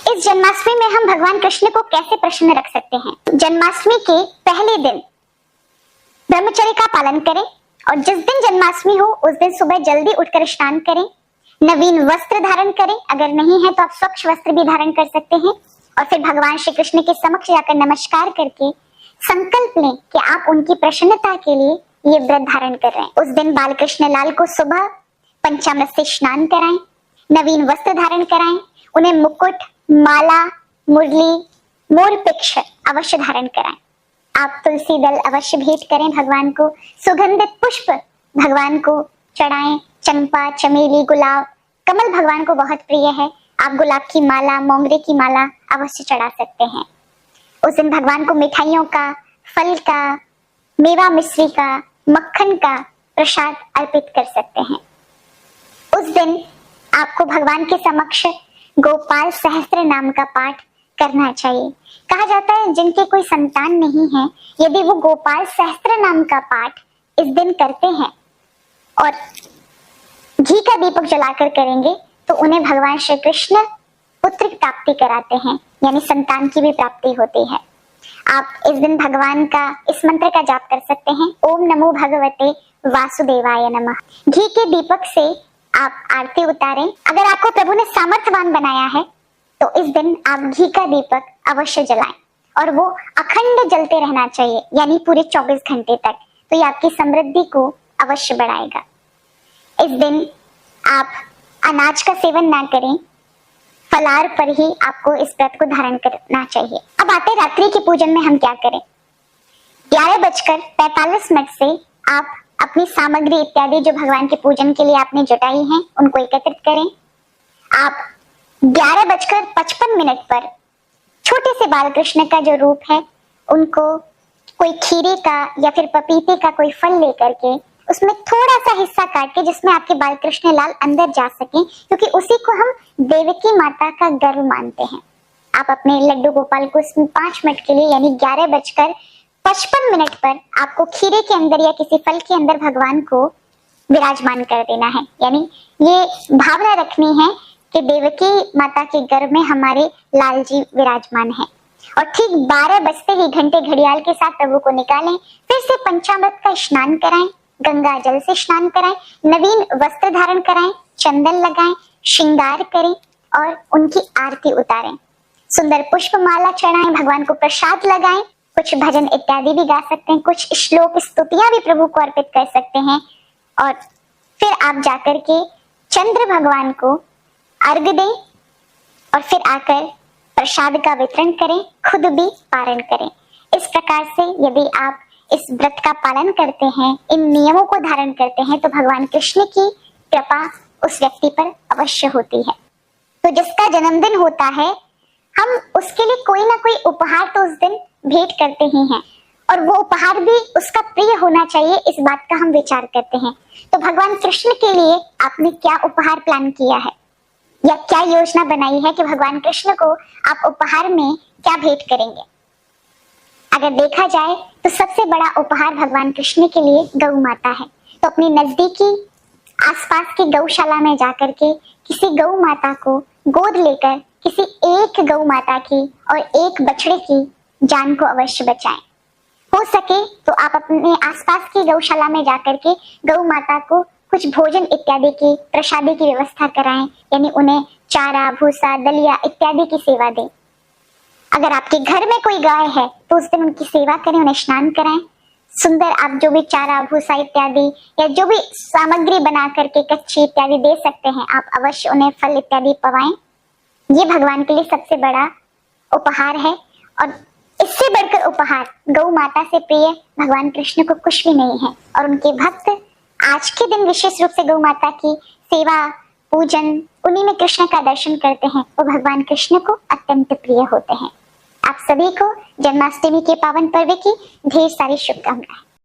इस जन्माष्टमी में हम भगवान कृष्ण को कैसे प्रसन्न रख सकते हैं? जन्माष्टमी के पहले दिन ब्रह्मचर्य का पालन करें और जिस दिन जन्माष्टमी हो उस दिन सुबह जल्दी उठकर स्नान करें, नवीन वस्त्र धारण करें, अगर नहीं है तो आप स्वच्छ वस्त्र भी धारण कर सकते हैं और फिर भगवान श्री कृष्ण के समक्ष जाकर नमस्कार करके संकल्प लें कि आप उनकी प्रसन्नता के लिए ये व्रत धारण कर रहे हैं। उस दिन बाल कृष्ण लाल को सुबह पंचामृत से स्नान कराएं, नवीन वस्त्र धारण कराएं, उन्हें मुकुट, माला, मुरली, मोरपिक्ष अवश्य धारण कराएं। आप तुलसी दल अवश्य भेंट करें भगवान को, सुगंधित पुष्प भगवान को चढ़ाएं, चंपा, चमेली, गुलाब, कमल भगवान को बहुत प्रिय है। आप गुलाब की माला, मोंगरे की माला अवश्य चढ़ा सकते हैं। उस दिन भगवान को मिठाइयों का, फल का, मेवा मिश्री का, मक्खन का प्रसाद अर्पित कर सकते हैं। उस दिन आपको भगवान के समक्ष गोपाल सहस्त्र नाम का पाठ करना चाहिए। कहा जाता है जिनके कोई संतान नहीं है, यदि वो गोपाल सहस्त्र नाम का पाठ इस दिन करते हैं और घी का दीपक जलाकर करेंगे तो उन्हें भगवान श्री कृष्ण पुत्र प्राप्ति कराते हैं, यानी संतान की भी प्राप्ति होती है। आप इस दिन भगवान का इस मंत्र का जाप कर सकते हैं, ओम नमो भगवते वासुदेवाय नमः। घी के दीपक से आप आरती उतारें। अगर आपको प्रभु ने सामर्थ्यवान बनाया है तो इस दिन आप घी का दीपक अवश्य जलाएं और वो अखंड जलते रहना चाहिए, यानी पूरे 24 घंटे तक। तो ये आपकी समृद्धि को अवश्य बढ़ाएगा। इस दिन आप अनाज का सेवन ना करें, फलाहार पर ही आपको इस व्रत को धारण करना चाहिए। अब आते रात्रि के पूजन में हम क्या करें? 11:45 से आप अपनी सामग्री इत्यादि जो भगवान के पूजन के लिए आपने जुटाई हैं उनको एकत्रित करें। आप 11:55 पर छोटे से बाल कृष्ण का जो रूप है उनको कोई खीरे का या फिर पपीते का कोई फल लेकर के उसमें थोड़ा सा हिस्सा काट के जिसमें आपके बाल कृष्ण लाल अंदर जा सके, क्योंकि उसी को हम देवकी माता का गर्व मानते हैं। आप अपने लड्डू गोपाल को इसमें 5 मिनट के लिए यानी 11:55 पर आपको खीरे के अंदर या किसी फल के अंदर भगवान को विराजमान कर देना है। यानी ये भावना रखनी है कि देवकी माता के गर्भ में हमारे लाल जी विराजमान है। और ठीक 12 बजते ही घंटे घड़ियाल के साथ प्रभु को निकालें, फिर से पंचामृत का स्नान कराएं, गंगा जल से स्नान कराएं, नवीन वस्त्र धारण कराएं, चंदन लगाएं, श्रृंगार करें और उनकी आरती उतारें, सुंदर पुष्प माला चढ़ाएं, भगवान को प्रसाद लगाएं, कुछ भजन इत्यादि भी गा सकते हैं, कुछ श्लोक स्तुतियां भी प्रभु को अर्पित कर सकते हैं और फिर आप जाकर के चंद्र भगवान को अर्घ दें और फिर आकर प्रसाद का वितरण करें, खुद भी पारण करें। इस प्रकार से यदि आप इस व्रत का पालन करते हैं, इन नियमों को धारण करते हैं तो भगवान कृष्ण की कृपा उस व्यक्ति पर अवश्य होती है। तो जिसका जन्मदिन होता है हम उसके लिए कोई ना कोई उपहार तो उस दिन भेंट करते ही हैं और वो उपहार भी उसका प्रिय होना चाहिए, इस बात का हम विचार करते हैं। तो भगवान कृष्ण के लिए आपने क्या उपहार प्लान किया है या क्या योजना बनाई है कि भगवान कृष्ण को आप उपहार में क्या भेंट करेंगे? अगर देखा जाए तो सबसे बड़ा उपहार भगवान कृष्ण के लिए गौ माता है। तो अपनी नजदीकी आसपास की गौशाला में जाकर के किसी गौ माता को गोद लेकर किसी एक गौ माता की और एक बछड़े की जान को अवश्य बचाएं। हो सके तो आप अपने आसपास की गौशाला में जाकर के गौ माता को कुछ भोजन इत्यादि की प्रसादी की व्यवस्था कराएं, यानी उन्हें चारा, भूसा, दलिया इत्यादि की सेवा दें। अगर आपके घर में कोई गाय है तो उस दिन उनकी सेवा करें, उन्हें स्नान कराएं। सुंदर आप जो भी चारा, भूसा इत्यादि या जो भी सामग्री बना करके कच्ची इत्यादि दे सकते हैं, आप अवश्य उन्हें फल इत्यादि पवाएं। ये भगवान के लिए सबसे बड़ा उपहार है और इससे बढ़कर उपहार गौ माता से प्रिय भगवान कृष्ण को कुछ भी नहीं है। और उनके भक्त आज के दिन विशेष रूप से गौ माता की सेवा, पूजन, उन्हीं में कृष्ण का दर्शन करते हैं, वो भगवान कृष्ण को अत्यंत प्रिय होते हैं। आप सभी को जन्माष्टमी के पावन पर्व की ढेर सारी शुभकामनाएं।